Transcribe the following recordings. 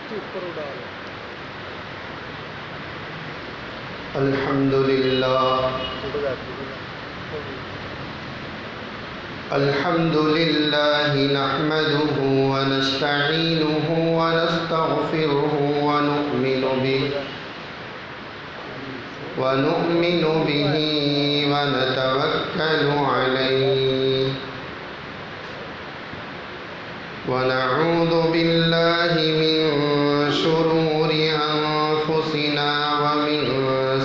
الحمد لله نحمده ونستعينه ونستغفره ونؤمن به ونتوكل عليه ونعوذ بالله من شرور أنفسنا ومن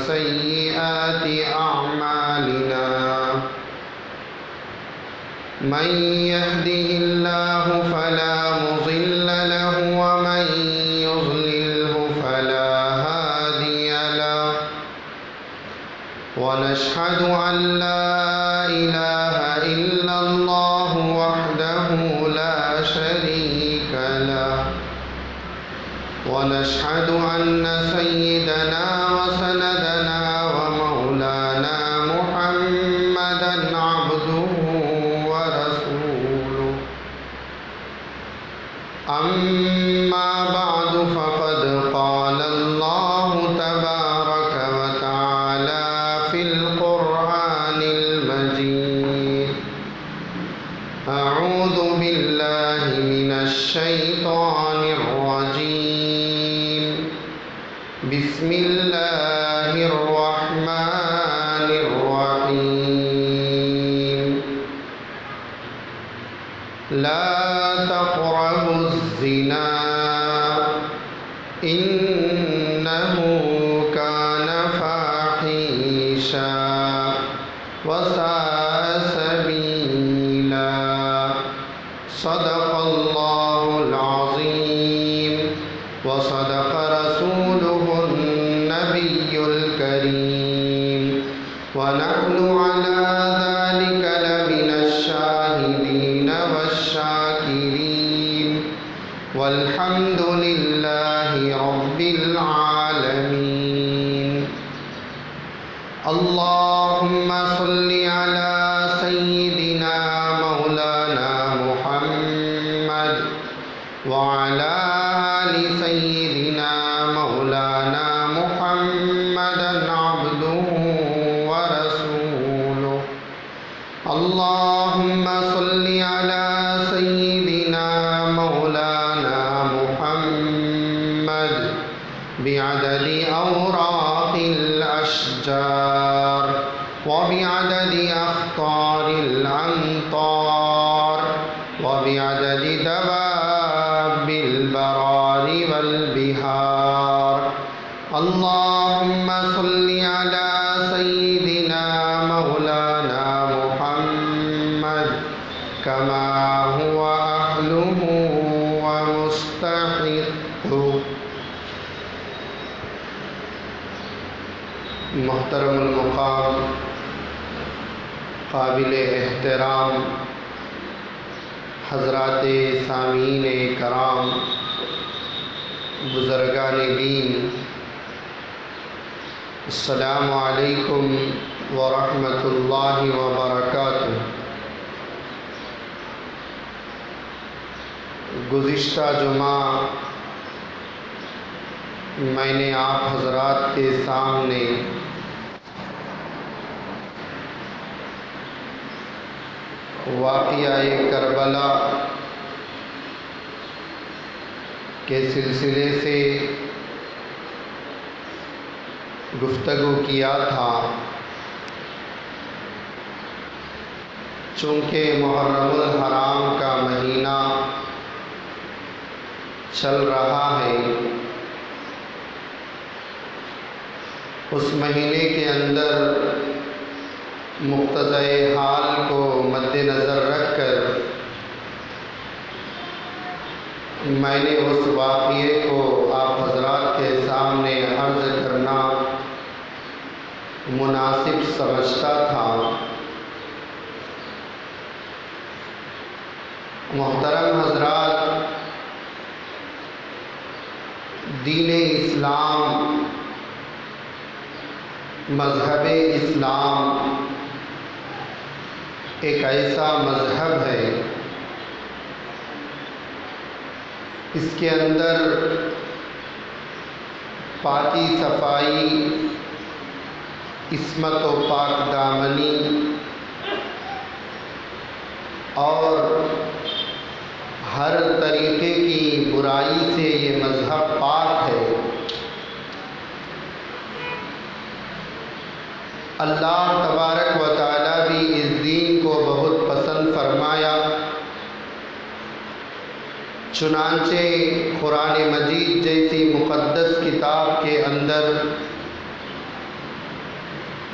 سيئات أعمالنا من يهده الله فلا مضل له ومن يضلله فلا هادي له ونشهد أن لا إله إلا الله وحده لا شريك له ونشهد أن سيدنا وسندنا ومولانا محمدا عبده ورسوله أما بعد فقد قال الله تبارك وتعالى في القرآن المجيد أعوذ بالله من الشيطان الرجيم بسم الله الرحمن الرحيم لا تقربوا الزنا إنه كان فاحشا وساء سبيلا صدق الله العظيم وصدق رسوله النبي الكريم ونحن على ذلك لمن الشاهدين والشاكرين والحمد لله رب العالمين اللهم صل على سيدنا مولانا محمد وعلى آل سيدنا مولانا محمدا عبده ورسوله اللهم صل على سيدنا مولانا محمد بعدد أوراق الأشجار وبعدد أخطار الأمطار وبعدد دواب البرار والبحار اللهم صل على سيدنا مولانا محمد كما هو أهله ومستحقه محترم المقام قابل احترام حضرات سامعین کرام بزرگان دین السلام علیکم ورحمۃ اللہ وبرکاتہ۔ گزشتہ جمعہ میں نے آپ حضرات کے سامنے واقعہ کربلا کے سلسلے سے گفتگو کیا تھا۔ چونکہ محرم الحرام کا مہینہ چل رہا ہے، اس مہینے کے اندر مقتضی حال کو مد نظر رکھ کر میں نے اس واقعے کو آپ حضرات کے سامنے عرض کرنا مناسب سمجھتا تھا۔ محترم حضرات، دین اسلام، مذہب اسلام ایک ایسا مذہب ہے، اس کے اندر پاکی صفائی، عصمت و پاک دامنی اور ہر طریقے کی برائی سے یہ مذہب پاک ہے۔ اللہ تبارک و تعالیٰ بھی اس دین کو بہت پسند فرمایا، چنانچہ قرآن مجید جیسی مقدس کتاب کے اندر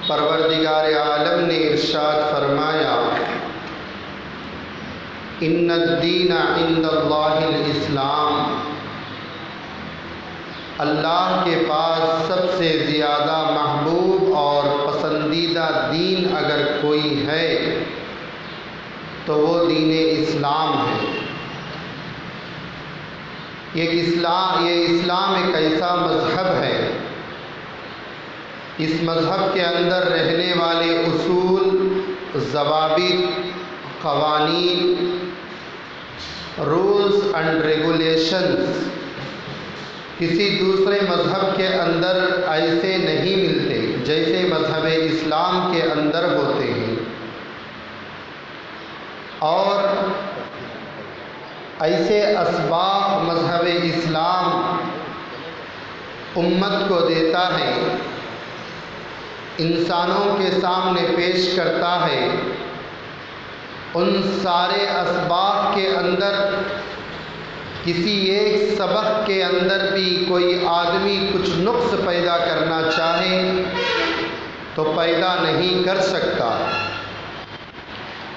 پروردگار عالم نے ارشاد فرمایا، ان الدین عند اللہ الاسلام، اللہ کے پاس سب سے زیادہ محبوب اور پسندیدہ دین اگر کوئی ہے تو وہ دین اسلام ہے۔ یہ اسلام ایک ایسا مذہب ہے، اس مذہب کے اندر رہنے والے اصول، ضوابط، قوانین، رولز اینڈ ریگولیشنز کسی دوسرے مذہب کے اندر ایسے نہیں ملتے جیسے مذہب اسلام کے اندر ہوتے ہیں، اور ایسے اسباق مذہب اسلام امت کو دیتا ہے، انسانوں کے سامنے پیش کرتا ہے۔ ان سارے اسباق کے اندر کسی ایک سبق کے اندر بھی کوئی آدمی کچھ نقص پیدا کرنا چاہے تو پیدا نہیں کر سکتا،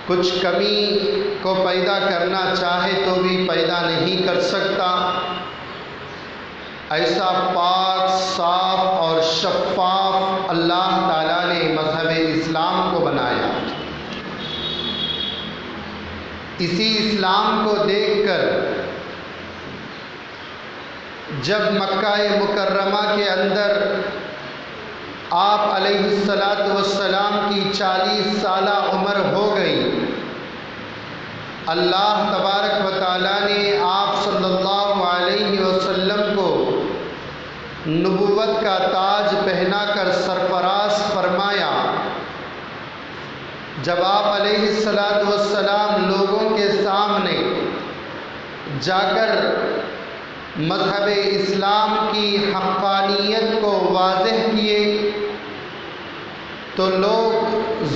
کچھ کمی کو پیدا کرنا چاہے تو بھی پیدا نہیں کر سکتا۔ ایسا پاک، صاف اور شفاف اللہ تعالیٰ نے مذہب اسلام کو بنایا۔ اسی اسلام کو دیکھ کر جب مکہ مکرمہ کے اندر آپ علیہ السلام کی 40 سالہ عمر ہو گئی، اللہ تبارک و تعالیٰ نے آپ صلی اللہ علیہ وسلم کو نبوت کا تاج پہنا کر سرفراز فرمایا۔ جب آپ علیہ السلام لوگوں کے سامنے جا کر مذہب اسلام کی حقانیت کو واضح کیے تو لوگ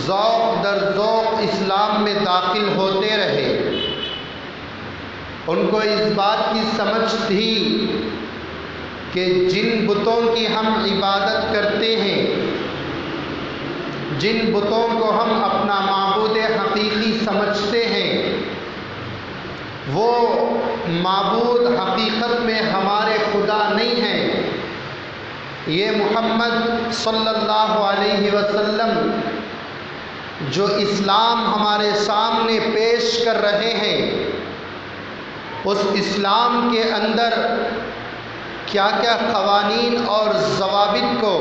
ذوق در ذوق اسلام میں داخل ہوتے رہے۔ ان کو اس بات کی سمجھ تھی کہ جن بتوں کی ہم عبادت کرتے ہیں، جن بتوں کو ہم اپنا معبود حقیقی سمجھتے ہیں، وہ معبود حقیقت میں ہمارے خدا نہیں ہیں۔ یہ محمد صلی اللہ علیہ وسلم جو اسلام ہمارے سامنے پیش کر رہے ہیں، اس اسلام کے اندر کیا کیا قوانین اور ضوابط کو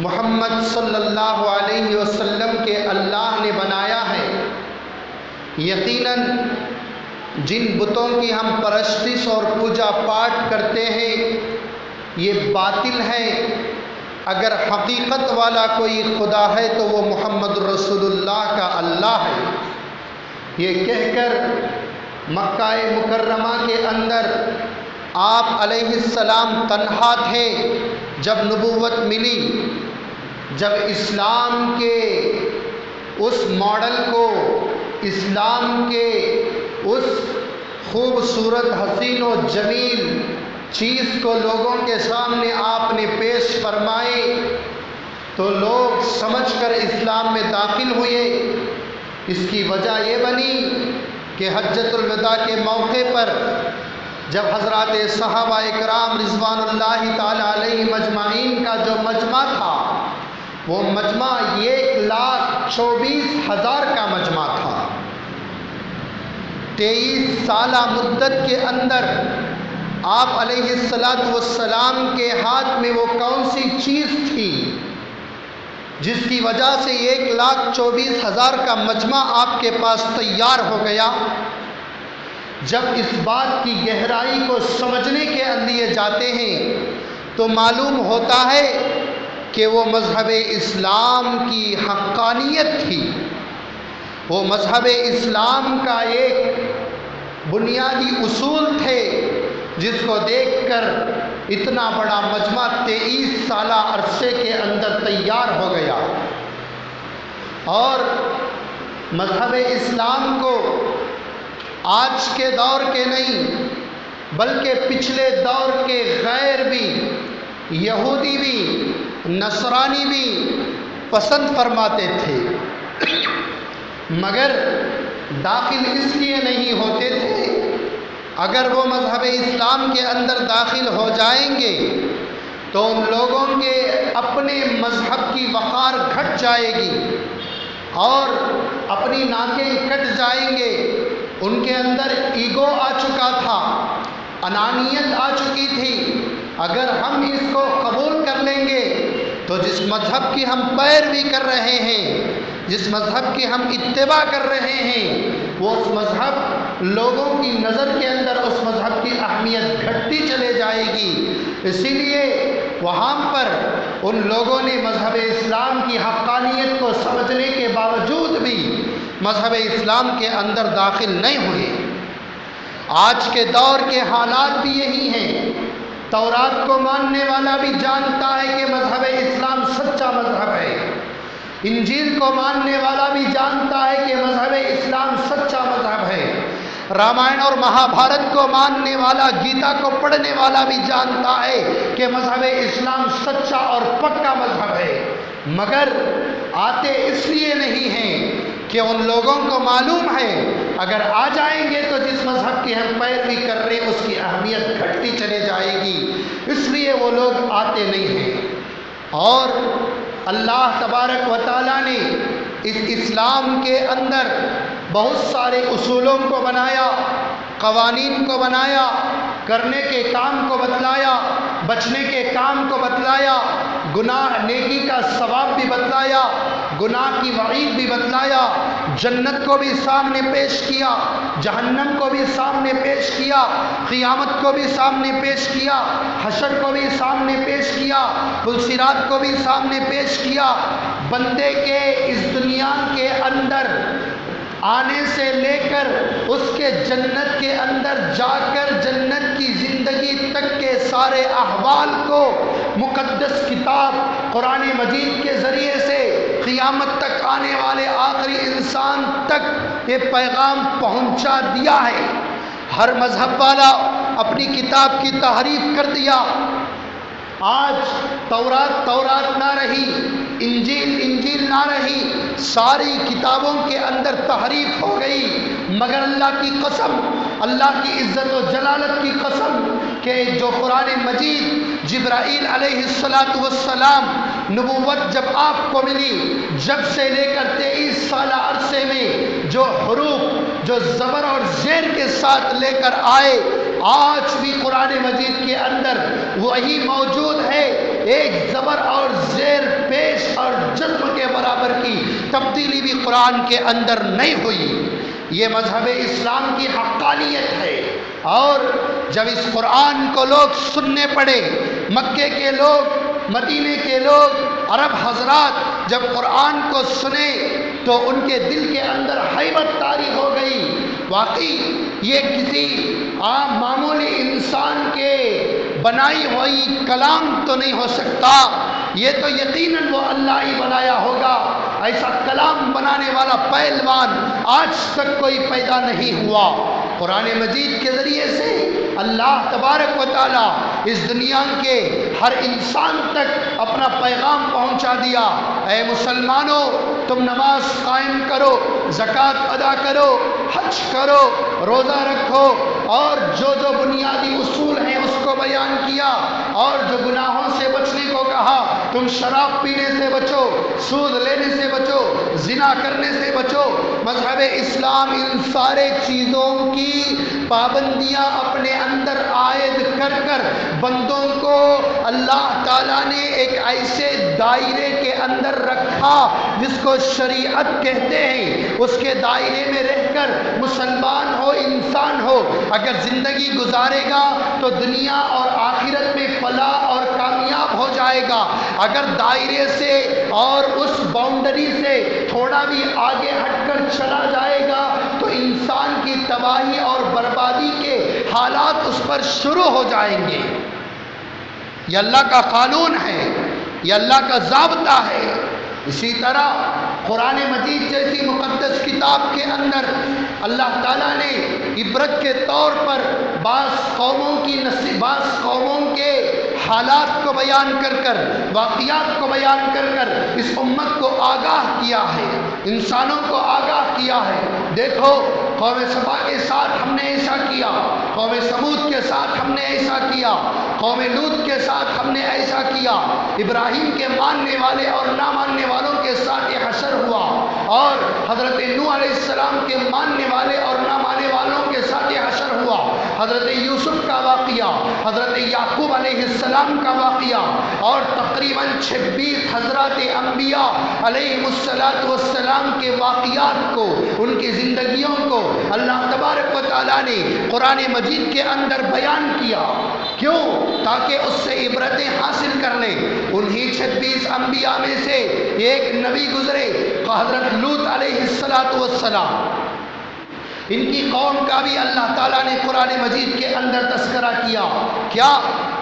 محمد صلی اللہ علیہ وسلم کے اللہ نے بنایا ہے۔ یقیناً جن بتوں کی ہم پرستش اور پوجا پاٹ کرتے ہیں یہ باطل ہے۔ اگر حقیقت والا کوئی خدا ہے تو وہ محمد رسول اللہ کا اللہ ہے۔ یہ کہہ کر مکہ مکرمہ کے اندر آپ علیہ السلام تنہا تھے۔ جب نبوت ملی، جب اسلام کے اس ماڈل کو، اسلام کے اس خوبصورت، حسین و جمیل چیز کو لوگوں کے سامنے آپ نے پیش فرمائے تو لوگ سمجھ کر اسلام میں داخل ہوئے۔ اس کی وجہ یہ بنی کہ حجۃ الوداع کے موقع پر جب حضرات صحابہ اکرام رضوان اللہ تعالی علیہ مجمعین کا جو مجمع تھا، وہ مجمع 1,24,000 کا مجمع تھا۔ 23 سالہ مدت کے اندر آپ علیہ السلام کے ہاتھ میں وہ کون سی چیز تھی جس کی وجہ سے 1,24,000 کا مجمع آپ کے پاس تیار ہو گیا؟ جب اس بات کی گہرائی کو سمجھنے کے لیے جاتے ہیں تو معلوم ہوتا ہے کہ وہ مذہب اسلام کی حقانیت تھی، وہ مذہب اسلام کا ایک بنیادی اصول تھے جس کو دیکھ کر اتنا بڑا مجمع 23 سالہ عرصے کے اندر تیار ہو گیا۔ اور مذہب اسلام کو آج کے دور کے نہیں بلکہ پچھلے دور کے غیر بھی، یہودی بھی، نصرانی بھی پسند فرماتے تھے، مگر داخل اس لیے نہیں ہوتے تھے۔ اگر وہ مذہب اسلام کے اندر داخل ہو جائیں گے تو ان لوگوں کے اپنے مذہب کی وقار گھٹ جائے گی اور اپنی ناکیں کٹ جائیں گے۔ ان کے اندر ایگو آ چکا تھا، انانیت آ چکی تھی۔ اگر ہم اس کو قبول کر لیں گے تو جس مذہب کی ہم پیروی کر رہے ہیں، جس مذہب کی ہم اتباع کر رہے ہیں، وہ اس مذہب لوگوں کی نظر کے اندر اس مذہب کی اہمیت گھٹتی چلے جائے گی۔ اسی لیے وہاں پر ان لوگوں نے مذہب اسلام کی حقانیت کو سمجھنے کے باوجود بھی مذہب اسلام کے اندر داخل نہیں ہوئے۔ آج کے دور کے حالات بھی یہی ہیں۔ تورات کو ماننے والا بھی جانتا ہے کہ مذہب اسلام سچا مذہب ہے، انجیل کو ماننے والا بھی جانتا ہے کہ مذہب اسلام سچا مذہب ہے، رامائن اور مہابھارت کو ماننے والا، گیتا کو پڑھنے والا بھی جانتا ہے کہ مذہب اسلام سچا اور پکا مذہب ہے، مگر آتے اس لیے نہیں ہیں کہ ان لوگوں کو معلوم ہے اگر آ جائیں گے تو جس مذہب کی ہم پیروی کر رہے ہیں اس کی اہمیت گھٹتی چلے جائے گی، اس لیے وہ لوگ آتے نہیں ہیں۔ اور اللہ تبارک و تعالیٰ نے اس اسلام کے اندر بہت سارے اصولوں کو بنایا، قوانین کو بنایا، کرنے کے کام کو بتلایا، بچنے کے کام کو بتلایا، گناہ نیکی کا ثواب بھی بتلایا، گناہ کی وعید بھی بتلایا، جنت کو بھی سامنے پیش کیا، جہنم کو بھی سامنے پیش کیا، قیامت کو بھی سامنے پیش کیا، حشر کو بھی سامنے پیش کیا، پلصراط کو بھی سامنے پیش کیا۔ بندے کے اس دنیا کے اندر آنے سے لے کر اس کے جنت کے اندر جا کر جنت کی زندگی تک کے سارے احوال کو مقدس کتاب قرآن مجید کے ذریعے سے قیامت تک آنے والے آخری انسان تک یہ پیغام پہنچا دیا ہے۔ ہر مذہب والا اپنی کتاب کی تحریف کر دیا۔ آج تورات نہ رہی، انجیل نہ رہی، ساری کتابوں کے اندر تحریف ہو گئی، مگر اللہ کی قسم، اللہ کی عزت و جلالت کی قسم کہ جو قرآن مجید جبرائیل علیہ السلام نبوت جب آپ کو ملی، جب سے لے کر 23 سالہ عرصے میں جو حروف، جو زبر اور زیر کے ساتھ لے کر آئے، آج بھی قرآن مجید کے اندر وہی موجود ہے۔ ایک زبر اور زیر پیش اور جزم کے برابر کی تبدیلی بھی قرآن کے اندر نہیں ہوئی۔ یہ مذہب اسلام کی حقانیت ہے۔ اور جب اس قرآن کو لوگ سننے پڑے، مکے کے لوگ، مدینے کے لوگ، عرب حضرات جب قرآن کو سنے تو ان کے دل کے اندر ہیبت طاری ہو گئی۔ واقعی یہ کسی عام معمولی انسان کے بنائی ہوئی کلام تو نہیں ہو سکتا، یہ تو یقیناً وہ اللہ ہی بنایا ہوگا۔ ایسا کلام بنانے والا پہلوان آج تک کوئی پیدا نہیں ہوا۔ قرآن مجید کے ذریعے سے اللہ تبارک و تعالیٰ اس دنیا کے ہر انسان تک اپنا پیغام پہنچا دیا۔ اے مسلمانوں، تم نماز قائم کرو، زکوٰۃ ادا کرو، حج کرو، روزہ رکھو، اور جو جو بنیادی اصول ہیں اس کو بیان کیا، اور جو گناہوں سے بچنے کو کہا، تم شراب پینے سے بچو، سود لینے سے بچو، زنا کرنے سے بچو۔ مذہب اسلام ان سارے چیزوں کی پابندیاں اپنے اندر عائد کر کر بندوں کو اللہ تعالیٰ نے ایک ایسے دائرے کے اندر رکھا جس کو شریعت کہتے ہیں۔ اس کے دائرے میں رہ کر مسلمان ہو، انسان ہو، اگر زندگی گزارے گا تو دنیا اور آخرت میں فلاح اور کامیابی خراب ہو جائے گا۔ اگر دائرے سے اور اس باؤنڈری سے تھوڑا بھی آگے ہٹ کر چلا جائے گا تو انسان کی تباہی اور بربادی کے حالات اس پر شروع ہو جائیں گے۔ یہ اللہ کا قانون ہے، یہ اللہ کا ضابطہ ہے۔ اسی طرح قرآن مجید جیسی مقدس کتاب کے اندر اللہ تعالیٰ نے عبرت کے طور پر بعض قوموں کے حالات کو بیان کر کر، واقعات کو بیان کر کر اس امت کو آگاہ کیا ہے، انسانوں کو آگاہ کیا ہے۔ دیکھو قوم سبا کے ساتھ ہم نے ایسا کیا، قوم سمود کے ساتھ ہم نے ایسا کیا، قوم لوط کے ساتھ ہم نے ایسا کیا، ابراہیم کے ماننے والے اور نہ ماننے والوں کے ساتھ یہ حشر ہوا، اور حضرت نوح علیہ السلام کے ماننے والے اور نہ ماننے والوں کے ساتھ یہ حشر ہوا، حضرت یوسف کا واقعہ، حضرت یعقوب علیہ السلام کا واقعہ، اور تقریباً 26 حضرات انبیاء علیہ السلام کے واقعات کو، ان کی زندگیوں کو اللہ تبارک و تعالیٰ نے قرآن مجید کے اندر بیان کیا۔ کیوں؟ تاکہ اس سے عبرتیں حاصل کر لیں۔ انہی 26 انبیاء میں سے ایک نبی گزرے حضرت لوط علیہ السلام، ان کی قوم کا بھی اللہ تعالیٰ نے قرآن مجید کے اندر تذکرہ کیا۔ کیا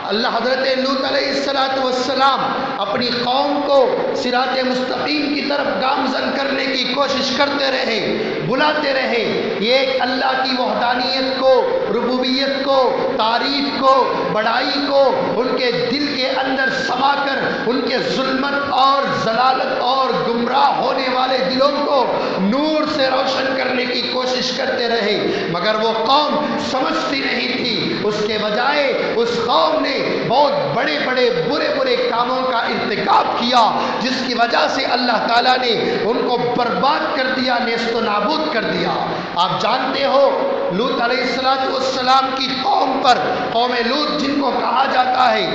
حضرت لوط علیہ السلام اپنی قوم کو صراط مستقیم کی طرف گامزن کرنے کی کوشش کرتے رہے، بلاتے رہے، یہ اللہ کی وحدانیت کو، ربوبیت کو، تعریف کو، بڑائی کو ان کے دل کے اندر سما کر ان کے ظلمت اور ضلالت اور گمراہ ہونے والے دلوں کو نور سے روشن کرنے کی کوشش کرتے رہے، مگر وہ قوم سمجھتی نہیں تھی۔ اس کے بجائے اس قوم نے بہت بڑے بڑے برے کاموں کا ارتکاب کیا، جس کی وجہ سے اللہ تعالیٰ نے ان کو برباد کر دیا، نیست و نابود کر دیا۔ آپ جانتے ہو لوط علیہ السلام کی قوم پر، قوم لوط جن کو کہا جاتا ہے،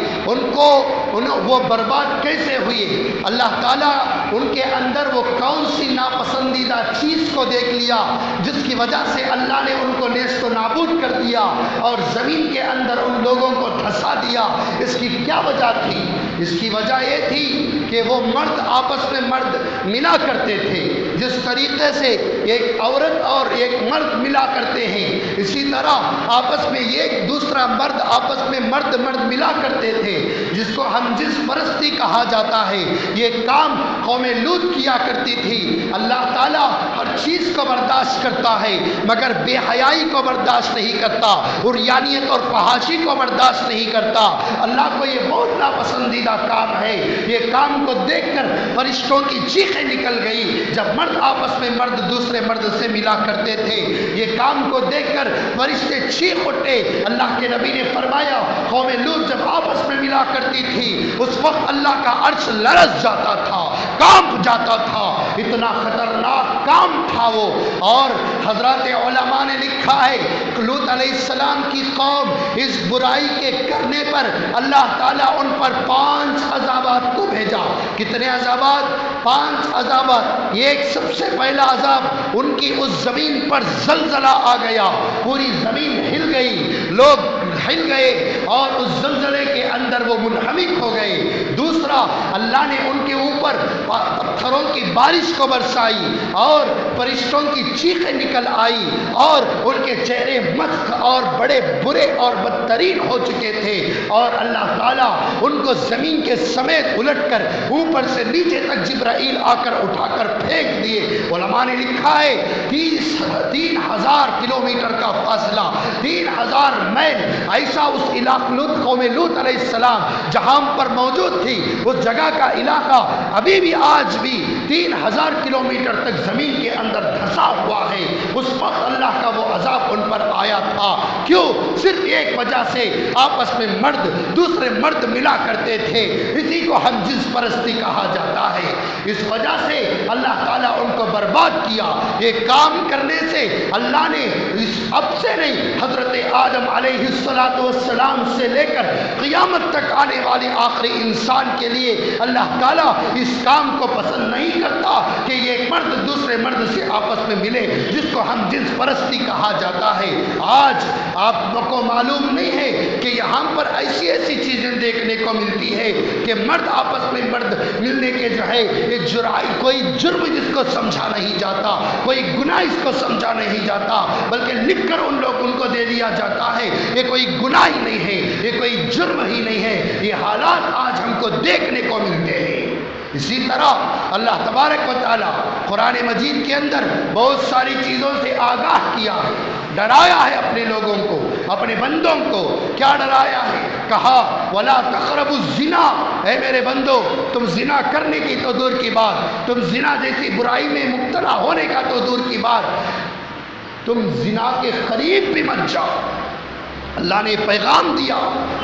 وہ برباد کیسے ہوئے؟ اللہ تعالیٰ ان کے اندر وہ کون سی ناپسندیدہ چیز کو دیکھ لیا جس کی وجہ سے اللہ نے ان کو نیست و نابود کر دیا اور زمین کے اندر ان لوگوں کو دھسا دیا۔ اس کی کیا وجہ تھی؟ اس کی وجہ یہ تھی کہ وہ مرد آپس میں مرد ملا کرتے تھے، جس طریقے سے ایک عورت اور ایک مرد ملا کرتے ہیں، اسی طرح آپس میں ایک دوسرا مرد آپس میں مرد ملا کرتے تھے، جس کو ہم جنس پرستی کہا جاتا ہے۔ یہ کام قوم لوط کیا کرتی تھی۔ اللہ تعالیٰ ہر چیز کو برداشت کرتا ہے مگر بے حیائی کو برداشت نہیں کرتا، عریانیت اور فحاشی کو برداشت نہیں کرتا۔ اللہ کو یہ بہت ناپسندیدہ کام ہے۔ یہ کام کو دیکھ کر فرشتوں کی چیخیں نکل گئی جب مرد آپس میں مرد دوسرے مرد سے ملا کرتے تھے۔ یہ کام کو دیکھ کر فرشتے چیخ اٹھے۔ اللہ کے نبی نے فرمایا قوم لوط جب آپس میں ملا کرتی تھی اس وقت اللہ کا عرش لرز جاتا تھا، کانپ جاتا تھا، اتنا خطرناک کام تھا وہ۔ اور حضرات علماء نے لکھا ہے لوط علیہ السلام کی قوم اس برائی کے کرنے پر اللہ تعالیٰ ان پر 5 عذابات کو بھیجا۔ کتنے عذابات؟ 5 عذابات۔ ایک سب سے پہلا عذاب ان کی اس زمین پر زلزلہ آ گیا، پوری زمین ہل گئی، لوگ ہل گئے اور اس زلزلے کے اندر وہ منہمک ہو گئے۔ دوسرا، اللہ نے ان کے اوپر پتھروں کی بارش کو برسائی اور فرشتوں کی چیخیں نکل آئی اور ان کے چہرے مسخ اور بڑے برے اور بدترین ہو چکے تھے، اور اللہ تعالیٰ ان کو زمین کے سمیت الٹ کر اوپر سے نیچے تک جبرائیل آ کر اٹھا کر پھینک دیے۔ علماء نے لکھا ہے 3000 کلومیٹر کا فاصلہ، 3000 میل ایسا اس علاقہ قوم لوط علیہ السلام جہاں پر موجود تھی، اس جگہ کا علاقہ ابھی بھی آج بھی 3000 کلومیٹر تک زمین کے اندر دھسا ہوا ہے۔ اس وقت اللہ کا وہ عذاب ان پر آیا تھا۔ کیوں؟ صرف ایک وجہ سے، آپس میں مرد دوسرے مرد ملا کرتے تھے، اسی کو ہم جنس پرستی کہا جاتا ہے۔ اس وجہ سے اللہ تعالیٰ ان کو برباد کیا۔ یہ کام کرنے سے اللہ نے اب سے نہیں، حضرت آدم علیہ السلام سے لے کر قیامت تک آنے والے آخری انسان کے لیے اللہ تعالیٰ اس کام کو پسند نہیں کرتا کہ یہ مرد دوسرے مرد سے آپس میں ملے، جس کو ہم جنس پرستی کہا جاتا ہے۔ آپ کو معلوم نہیں ہے کہ یہاں پر ایسی ایسی چیزیں دیکھنے کو ملتی ہے کہ مرد آپس میں مرد ملنے کے جو ہے کوئی جرم جس کو سمجھا نہیں جاتا، کوئی گناہ اس کو سمجھا نہیں جاتا، بلکہ لکھ کر ان کو دے دیا جاتا ہے یہ کوئی گناہ ہی نہیں ہے، یہ کوئی جرم ہی نہیں ہے۔ یہ حالات آج ہم کو دیکھنے کو ملتے ہیں۔ اسی طرح اللہ تبارک و تعالیٰ قرآن مجید کے اندر بہت ساری چیزوں سے آگاہ کیا ہے، ڈرایا ہے اپنے لوگوں کو، اپنے بندوں کو۔ کیا ڈرایا ہے؟ کہا وَلَا تَقْرَبُوا الزِّنَا، اے میرے بندو تم زنا کرنے کی تو دور کی بات، تم زنا جیسی برائی میں مبتلا ہونے کا تو دور کی بات، تم زنا کے قریب بھی مت جاؤ۔ اللہ نے پیغام دیا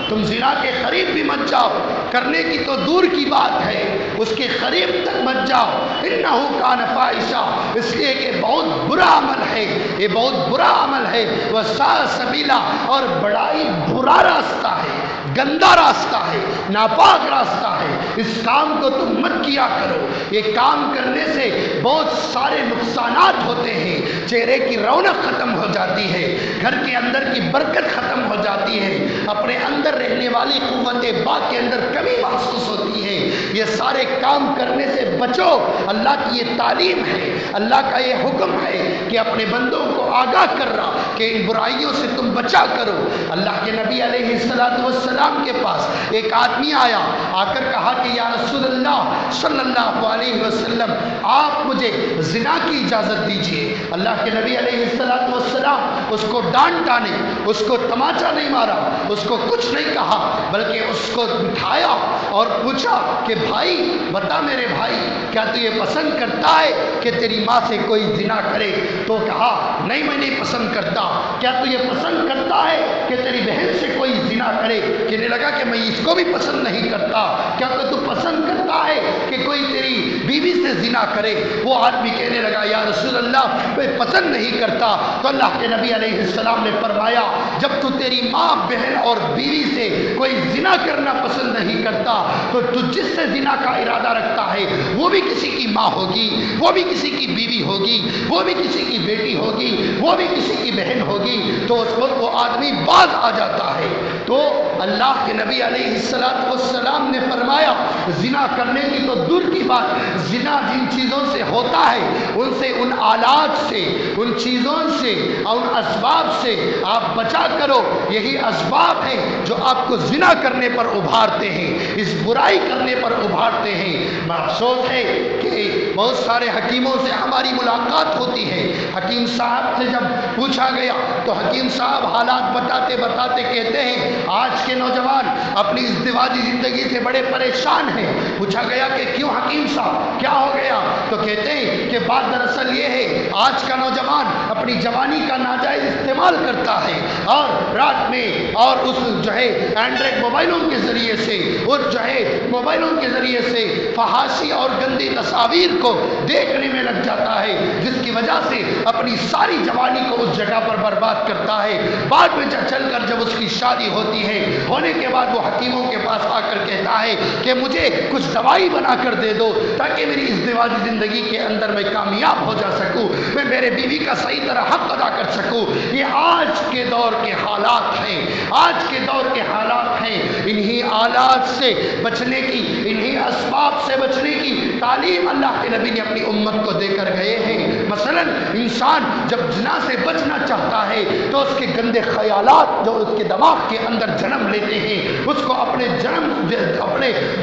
تم زنا کے قریب بھی مت جاؤ، کرنے کی تو دور کی بات ہے اس کے قریب تک مت جاؤ۔ انہو کان فاحشہ، اس لیے کہ بہت برا عمل ہے، یہ بہت برا عمل ہے، وساء سبیلا، اور بڑا ہی برا راستہ ہے، گندا راستہ ہے، ناپاک راستہ ہے۔ اس کام کو تم مت کیا کرو۔ یہ کام کرنے سے بہت سارے نقصانات ہوتے ہیں، چہرے کی رونق ختم ہو جاتی ہے، گھر کے اندر کی برکت ختم ہو جاتی ہے، اپنے اندر رہنے والی قوت باق کے اندر کمی محسوس ہوتی ہے۔ یہ سارے کام کرنے سے بچو۔ اللہ کی یہ تعلیم ہے، اللہ کا یہ حکم ہے کہ اپنے بندوں کو آگاہ کر رہا کہ ان برائیوں سے تم بچا کرو۔ اللہ کے نبی علیہ السلام کے پاس ایک آدمی آیا، آ کر کہا کہ یا رسول اللہ صلی اللہ علیہ وسلم آپ مجھے زنا کی اجازت دیجئے۔ اللہ کے نبی علیہ السلام اس کو ڈانٹا نہیں، اس کو تماچا نہیں مارا، اس کو کچھ نہیں کہا، بلکہ اس کو بٹھایا اور پوچھا کہ بھائی بتا میرے بھائی، کیا تو یہ پسند کرتا ہے کہ تیری ماں سے کوئی زنا کرے؟ تو کہا نہیں میں نہیں پسند کرتا۔ کیا تو یہ پسند کرتا ہے کہ تیری بہن سے کوئی زنا کرے؟ کہنے لگا کہ میں اس کو بھی پسند نہیں کرتا۔ کیا تو پسند کرتا ہے کہ کوئی تیری بیوی سے زنا کرے؟ وہ آدمی کہنے لگا یا رسول اللہ میں پسند نہیں کرتا۔ تو اللہ کے نبی علیہ السلام نے فرمایا جب تو تیری ماں بہن اور بیوی سے کوئی زنا کرنا پسند نہیں کرتا تو تو جس سے زنا کا ارادہ رکھتا ہے وہ بھی کسی کی ماں ہوگی، وہ بھی کسی کی بیوی ہوگی، وہ بھی کسی کی بیٹی ہوگی، وہ بھی کسی کی بہن ہوگی۔ تو اس وقت وہ آدمی باز آ جاتا ہے۔ تو اللہ کے نبی علیہ السلام نے فرمایا زنا کرنے کی تو دور کی بات، زنا جن چیزوں سے ہوتا ہے ان سے، ان آلات سے، ان چیزوں سے اور ان اسباب سے آپ بچا کرو۔ یہی اسباب ہیں جو آپ کو زنا کرنے پر ابھارتے ہیں، اس برائی کرنے پر ابھارتے ہیں۔ افسوس ہے کہ بہت سارے حکیموں سے ہماری ملاقات ہوتی ہے، حکیم صاحب سے جب پوچھا گیا تو حکیم صاحب حالات بتاتے بتاتے کہتے ہیں آج کے نوجوان اپنی ازدواجی زندگی سے بڑے پریشان ہیں۔ پوچھا گیا کہ کیوں حکیم صاحب کیا ہو گیا؟ تو کہتے ہیں کہ بات دراصل یہ ہے آج کا نوجوان اپنی جوانی کا ناجائز استعمال کرتا ہے اور رات میں اور اس جو ہے اینڈرائڈ موبائلوں کے ذریعے سے اور جو ہے موبائلوں کے ذریعے سے فحاشی اور گندی تصاویر کو دیکھنے میں لگ جاتا ہے، جس کی وجہ سے اپنی ساری جوانی کو اس جگہ پر برباد کرتا ہے۔ بعد میں چل کر جب اس کی شادی ہوتی ہے، ہونے کے بعد وہ حکیموں کے پاس آ کر کہتا ہے کہ مجھے کچھ دوائی بنا کر دے دو تاکہ میری ازدواجی زندگی کے اندر میں کامیاب ہو جا سکوں، میں میرے بیوی کا صحیح طرح حق ادا کر سکوں۔ یہ آج کے دور کے حالات ہیں، آج کے دور کے حالات ہیں۔ انہی آلات سے بچنے کی، انہی اسباب سے بچنے کی تعلیم اللہ کے نبی نے اپنی امت کو دے کر گئے ہیں۔ مثلا انسان جب زنا سے بچنا چاہتا ہے تو اس کے گندے خیالات جو اس کے دماغ کے اندر جنم لیتے ہیں اس کو اپنے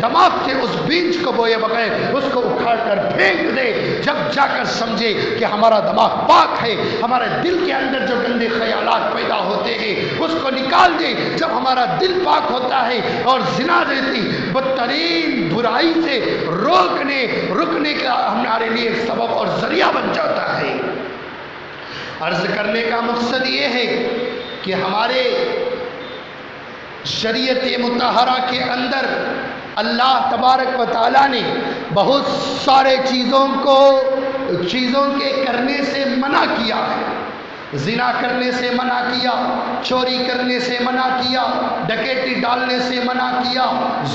دماغ سے اس بیج کو بوئے بغیر اس کو اکھاڑ کر پھینک دے، جب جا کر سمجھے کہ ہمارا دماغ پاک ہے، ہمارے دل کے اندر جو گندے خیالات پیدا ہوتے ہیں اس کو نکال دے۔ جب ہمارا دل پاک ہوتا ہے اور زنا جیسی بدترین برائی سے رکنے کا ہمارے لیے ایک سبب اور ذریعہ بن جاتا ہے۔ عرض کرنے کا مقصد یہ ہے کہ ہمارے شریعت مطہرہ کے اندر اللہ تبارک و تعالیٰ نے بہت سارے چیزوں کے کرنے سے منع کیا ہے۔ زنا کرنے سے منع کیا، چوری کرنے سے منع کیا، ڈکیتی ڈالنے سے منع کیا،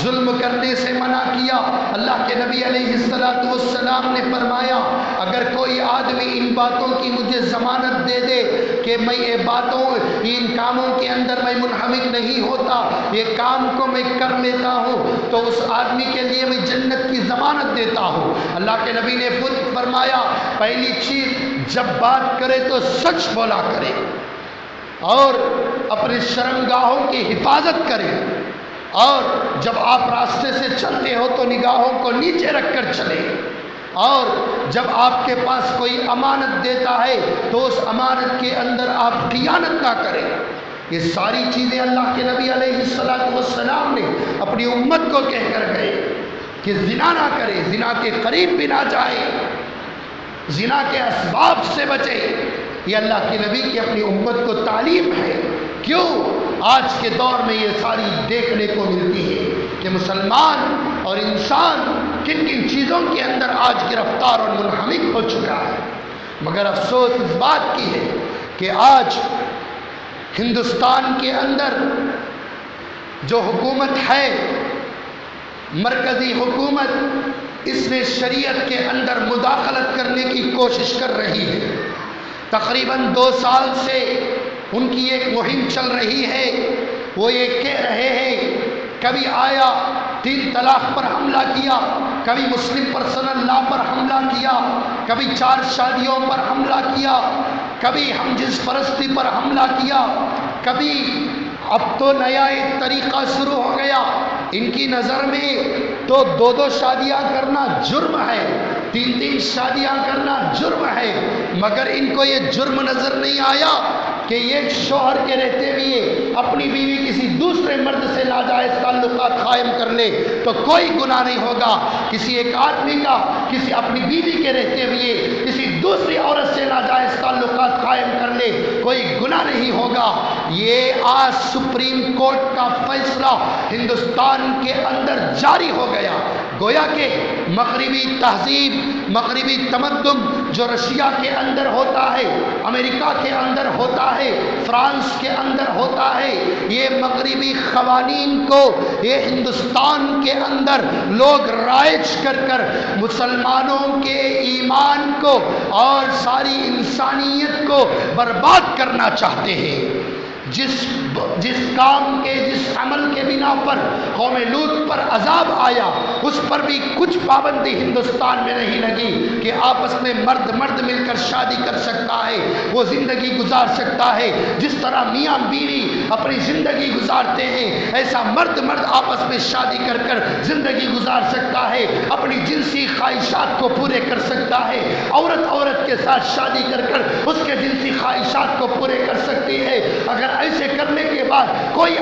ظلم کرنے سے منع کیا۔ اللہ کے نبی علیہ السلام نے فرمایا اگر کوئی آدمی ان باتوں کی مجھے ضمانت دے دے کہ میں یہ باتوں ان کاموں کے اندر میں منہمک نہیں ہوتا، یہ کام کو میں کر لیتا ہوں، تو اس آدمی کے لیے میں جنت کی ضمانت دیتا ہوں۔ اللہ کے نبی نے خود فرمایا پہلی چیز جب بات کرے تو سچ بولا کرے، اور اپنے شرمگاہوں کی حفاظت کرے، اور جب آپ راستے سے چلتے ہو تو نگاہوں کو نیچے رکھ کر چلے، اور جب آپ کے پاس کوئی امانت دیتا ہے تو اس امانت کے اندر آپ خیانت نہ کریں۔ یہ ساری چیزیں اللہ کے نبی علیہ السلام نے اپنی امت کو کہہ کر گئے کہ زنا نہ کرے، زنا کے قریب بھی نہ جائے، زنا کے اسباب سے بچے۔ یہ اللہ کے نبی کی اپنی امت کو تعلیم ہے۔ کیوں آج کے دور میں یہ ساری دیکھنے کو ملتی ہے کہ مسلمان اور انسان کن کن چیزوں کے اندر آج گرفتار اور منہمک ہو چکا ہے۔ مگر افسوس اس بات کی ہے کہ آج ہندوستان کے اندر جو حکومت ہے، مرکزی حکومت، اس نے شریعت کے اندر مداخلت کرنے کی کوشش کر رہی ہے۔ تقریباً 2 سال سے ان کی ایک مہم چل رہی ہے۔ وہ یہ کہہ رہے ہیں، کبھی آیا 3 طلاق پر حملہ کیا، کبھی مسلم پرسنل لا پر حملہ کیا، کبھی 4 شادیوں پر حملہ کیا، کبھی ہم جنس پرستی پر حملہ کیا، کبھی اب تو نیا ایک طریقہ شروع ہو گیا۔ ان کی نظر میں تو 2 شادیاں کرنا جرم ہے، 3 شادیاں کرنا جرم ہے، مگر ان کو یہ جرم نظر نہیں آیا کہ ایک شوہر کے رہتے ہوئے اپنی بیوی کسی دوسرے مرد سے ناجائز تعلقات قائم کر لے تو کوئی گناہ نہیں ہوگا۔ کسی ایک آدمی کا کسی اپنی بیوی کے رہتے ہوئے کسی دوسری عورت سے ناجائز تعلقات قائم کر لے کوئی گناہ نہیں ہوگا۔ یہ آج سپریم کورٹ کا فیصلہ ہندوستان کے اندر جاری ہو گیا۔ گویا کہ مغربی تہذیب، مغربی تمدن جو رشیا کے اندر ہوتا ہے، امریکہ کے اندر ہوتا ہے، فرانس کے اندر ہوتا ہے، یہ مغربی قوانین کو یہ ہندوستان کے اندر لوگ رائج کر کر مسلمانوں کے ایمان کو اور ساری انسانیت کو برباد کرنا چاہتے ہیں۔ جس کام کے، جس عمل کے بنا پر قوم لوط پر عذاب آیا، اس پر بھی کچھ پابندی ہندوستان میں نہیں لگی کہ آپس میں مرد مل کر شادی کر سکتا ہے، وہ زندگی گزار سکتا ہے۔ جس طرح میاں بیوی اپنی زندگی گزارتے ہیں، ایسا مرد آپس میں شادی کر کر زندگی گزار سکتا ہے، اپنی جنسی خواہشات کو پورے کر سکتا ہے، عورت کے ساتھ شادی کر کر اس کے جنسی خواہشات کو پورے کر سکتی ہے۔ اگر ایسے کرنے کے بعد کوئی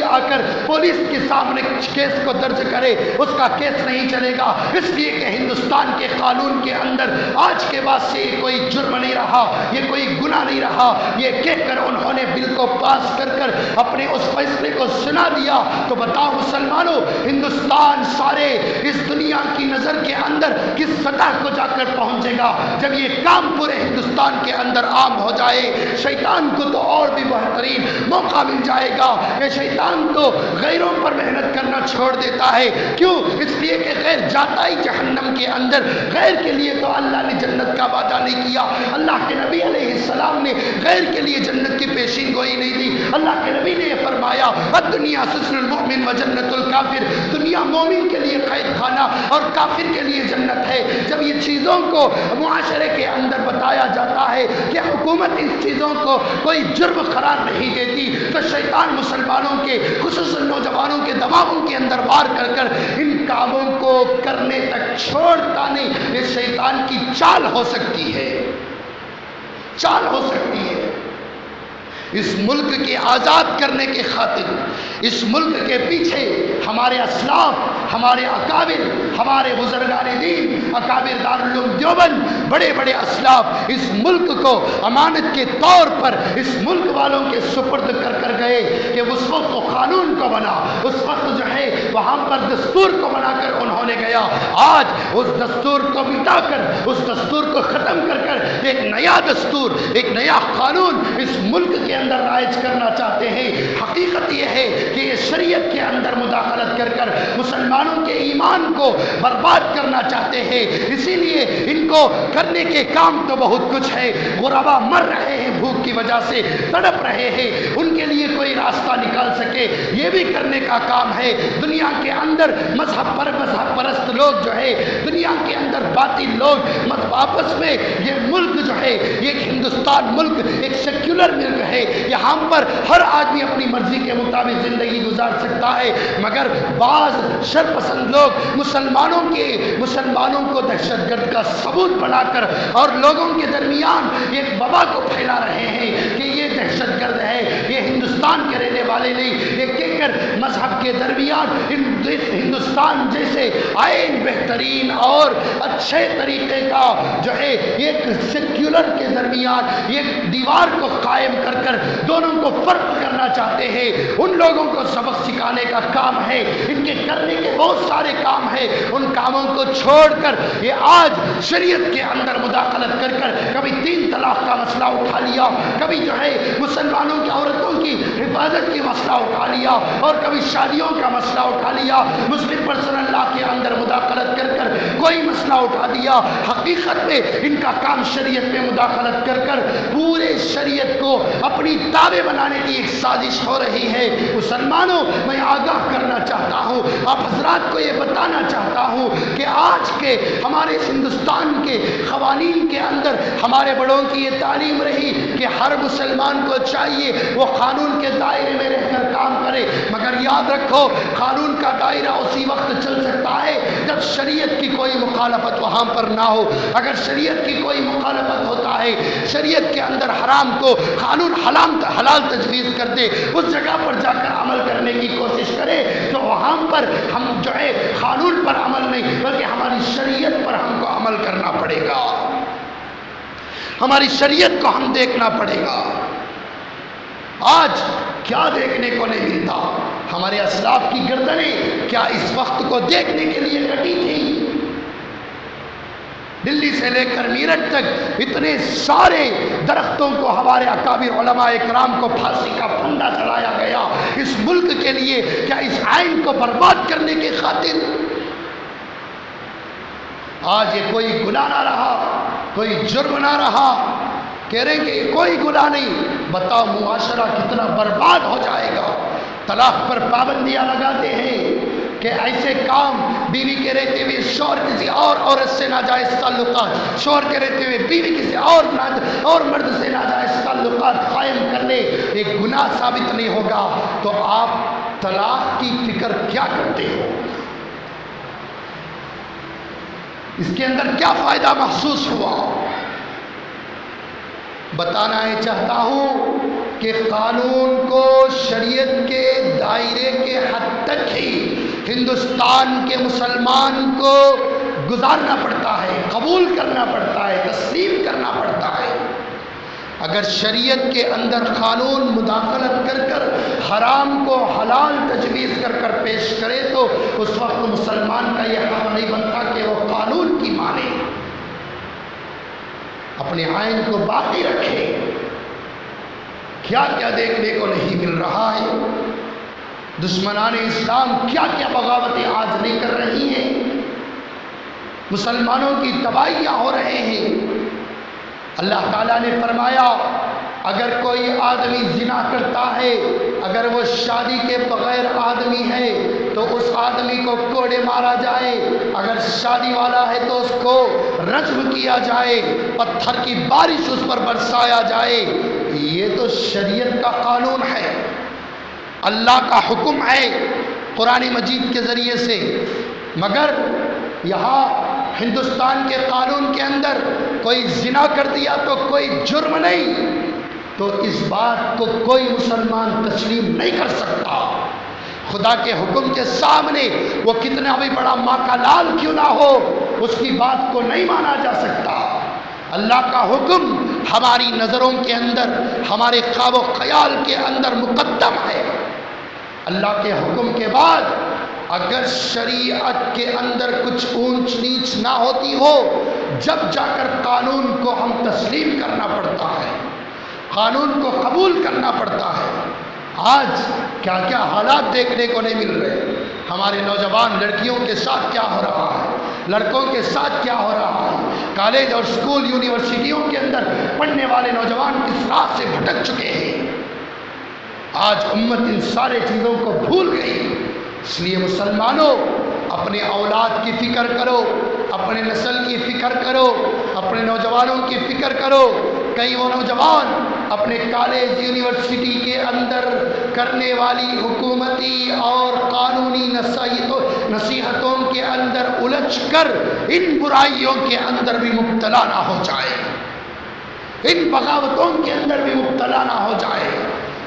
آ کر پولیس کے سامنے کیس کو درج کرے، اس کا کیس نہیں چلے گا، اس لیے کہ ہندوستان کے قانون کے اندر آج کے بعد سے یہ کوئی جرم نہیں رہا، یہ کوئی گناہ نہیں رہا۔ یہ کہہ کر انہوں نے بل کو پاس کر کر اپنے اس فیصلے کو سنا دیا۔ تو بتاؤ مسلمانوں، ہندوستان سارے اس دنیا کی نظر کے اندر کس سطح کو جا کر پہنچے گا جب یہ کام پورے ہندوستان کے اندر عام ہو جائے؟ شیطان کو تو اور بھی بہترین موقع مل جائے گا۔ یہ شیطان تو غیروں پر محنت کرنا چھوڑ دیتا ہے۔ کیوں؟ اس لیے کہ غیر جاتا ہی جہنم کے اندر۔ غیر کے لیے تو اللہ نے جنت کا وعدہ نہیں کیا، اللہ کے نبی علیہ السلام نے غیر کے لیے جنت کی پیشین گوئی نہیں دی۔ اللہ کے نبی نے یہ فرمایا الدنیا سجن المؤمن و جنت الکافر، دنیا مومن کے لیے قید خانہ اور کافر کے لیے جنت ہے۔ جب یہ چیزوں کو معاشرے کے اندر بتایا جاتا ہے کہ حکومت ان چیزوں کو کوئی جرم قرار نہیں دیتی، تو شیطان مسلمانوں کے خصوصاً نوجوانوں کے دماغوں کے اندر وار کر کر ان کاموں کو کرنے تک چھوڑتا نہیں۔ یہ شیطان کی چال ہو سکتی ہے، چال ہو سکتی ہے۔ اس ملک کے آزاد کرنے کے خاطر، اس ملک کے پیچھے ہمارے اسلاف، ہمارے اکابر، ہمارے بزرگان دین، اکابر دارالعلوم دیوبند، بڑے بڑے اسلاف اس ملک کو امانت کے طور پر اس ملک والوں کے سپرد کر گئے کہ اس وقت تو قانون کو بنا، اس وقت جو ہے وہاں پر دستور کو بنا کر انہوں نے گیا۔ آج اس دستور کو مٹا کر، اس دستور کو ختم کر کر ایک نیا دستور، ایک نیا قانون اس ملک کے اندر رائج کرنا چاہتے ہیں۔ حقیقت یہ ہے کہ یہ شریعت کے اندر مداخلت کر کر مسلمانوں کے ایمان کو برباد کرنا چاہتے ہیں۔ اسی لیے ان کو کرنے کے کام تو بہت کچھ ہے۔ غربا مر رہے ہیں، بھوک کی وجہ سے تڑپ رہے ہیں، ان کے لیے کوئی راستہ نکال سکے یہ بھی کرنے کا کام ہے۔ دنیا کے اندر مذہب پرست لوگ جو ہے، دنیا کے اندر باطل لوگ آپس میں، یہ ملک جو ہے، یہ ہندوستان ملک ایک سیکولر ملک ہے، یہاں پر ہر آدمی اپنی مرضی کے مطابق زندگی گزار سکتا ہے، مگر بعض شرپسند لوگ مسلمانوں کو دہشت گرد کا ثبوت بنا کر اور لوگوں کے درمیان ایک وبا کو پھیلا رہے ہیں کہ یہ دہشت گرد ہے، یہ ہندوستان کے رہنے والے نہیں، یہ کہہ کر مذہب کے درمیان ہندوستان جیسے آئین بہترین اور اچھے طریقے کا جو ہے ایک سیکولر کے درمیان ایک دیوار کو قائم کر کر دونوں کو فرق کرنا چاہتے ہیں۔ ان لوگوں کو سبق سکھانے کا کام ہے، ان کے کرنے کے بہت سارے کام ہیں، ان کاموں کو چھوڑ کر یہ آج شریعت کے اندر مداخلت کر کر کبھی 3 طلاق کا مسئلہ اٹھا لیا، کبھی جو ہے مسلمانوں کی عورتوں کی حفاظت کی مسئلہ اٹھا لیا، اور کبھی شادیوں کا مسئلہ اٹھا لیا، مسلم پرسنل لا کے اندر مداخلت کر کر کوئی مسئلہ اٹھا دیا۔ حقیقت میں ان کا کام شریعت میں مداخلت کر کر پورے شریعت کو اپنی تابع بنانے کی ایک سازش ہو رہی ہے۔ مسلمانوں، میں آگاہ کرنا چاہتا ہوں، آپ حضرات کو یہ بتانا چاہتا ہوں کہ آج کے ہمارے ہندوستان کے قوانین کے اندر ہمارے بڑوں کی یہ تعلیم رہی کہ ہر مسلمان کو چاہیے وہ قانون کے دائرے میں رہ کر کام کرے، مگر یاد رکھو قانون کا دائرہ اسی وقت چل سکتا ہے جب شریعت کی کوئی مخالفت وہاں پر نہ ہو۔ اگر شریعت کی کوئی مخالفت ہوتا ہے، شریعت کے اندر حرام کو قانون حلال تجویز کر دے، اس جگہ پر جا کر عمل کرنے کی کوشش کرے تو وہاں پر ہم جو ہے قانون پر عمل نہیں بلکہ ہماری شریعت پر ہم کو عمل کرنا پڑے گا، ہماری شریعت کو ہم دیکھنا پڑے گا۔ آج کیا دیکھنے کو نہیں ملتا؟ ہمارے اسلاف کی گردنیں کیا اس وقت کو دیکھنے کے لیے کٹی تھی؟ دلی سے لے کر میرٹھ تک اتنے سارے درختوں کو ہمارے اکابر علماء اکرام کو پھانسی کا پھندا چڑھایا گیا اس ملک کے لیے، کیا اس آئین کو برباد کرنے کی خاطر؟ آج یہ کوئی گناہ نہ رہا، کوئی جرم نہ رہا، کہہ رہے ہیں کہ کوئی گناہ نہیں۔ بتاؤ معاشرہ کتنا برباد ہو جائے گا۔ طلاق پر پابندیاں لگاتے ہیں کہ ایسے کام بیوی کے رہتے ہوئے شوہر کسی اور عورت سے ناجائز تعلقات، شوہر کے رہتے ہوئے بیوی کسی اور مرد سے ناجائز تعلقات قائم کرنے ایک گناہ ثابت نہیں ہوگا، تو آپ طلاق کی فکر کیا کرتے ہو؟ اس کے اندر کیا فائدہ محسوس ہوا؟ بتانا یہ چاہتا ہوں کہ قانون کو شریعت کے دائرے کے حد تک ہی ہندوستان کے مسلمان کو گزارنا پڑتا ہے، قبول کرنا پڑتا ہے، تسلیم کرنا پڑتا ہے۔ اگر شریعت کے اندر قانون مداخلت کر کر حرام کو حلال تجویز کر کر پیش کرے تو اس وقت مسلمان کا یہ حق نہیں بنتا کہ وہ قانون کی مانے، اپنے آئین کو باقی رکھے۔ کیا کیا دیکھنے کو نہیں مل رہا ہے؟ دشمنان اسلام کیا کیا بغاوتیں آج نہیں کر رہی ہیں؟ مسلمانوں کی تباہیاں ہو رہے ہیں۔ اللہ تعالیٰ نے فرمایا اگر کوئی آدمی زنا کرتا ہے، اگر وہ شادی کے بغیر آدمی ہے تو اس آدمی کو کوڑے مارا جائے، اگر شادی والا ہے تو اس کو رجم کیا جائے، پتھر کی بارش اس پر برسایا جائے۔ یہ تو شریعت کا قانون ہے، اللہ کا حکم ہے قرآن مجید کے ذریعے سے، مگر یہاں ہندوستان کے قانون کے اندر کوئی زنا کر دیا تو کوئی جرم نہیں، تو اس بات کو کوئی مسلمان تسلیم نہیں کر سکتا۔ خدا کے حکم کے سامنے وہ کتنا بھی بڑا ماں کا لال کیوں نہ ہو، اس کی بات کو نہیں مانا جا سکتا۔ اللہ کا حکم ہماری نظروں کے اندر، ہمارے خواب و خیال کے اندر مقدم ہے۔ اللہ کے حکم کے بعد اگر شریعت کے اندر کچھ اونچ نیچ نہ ہوتی ہو، جب جا کر قانون کو ہم تسلیم کرنا پڑتا ہے۔ قانون کو قبول کرنا پڑتا ہے۔ آج کیا کیا حالات دیکھنے کو نہیں مل رہے۔ ہمارے نوجوان لڑکیوں کے ساتھ کیا ہو رہا ہے، لڑکوں کے ساتھ کیا ہو رہا ہے، کالج اور اسکول یونیورسٹیوں کے اندر پڑھنے والے نوجوان کس راہ سے بھٹک چکے ہیں۔ آج امت ان سارے چیزوں کو بھول گئی۔ اس لیے مسلمانوں، اپنے اولاد کی فکر کرو، اپنے نسل کی فکر کرو، اپنے نوجوانوں کی فکر کرو۔ کئی وہ نوجوان اپنے کالج یونیورسٹی کے اندر کرنے والی حکومتی اور قانونی نصیحتوں کے اندر الجھ کر ان برائیوں کے اندر بھی مبتلا نہ ہو جائے، ان بغاوتوں کے اندر بھی مبتلا نہ ہو جائے۔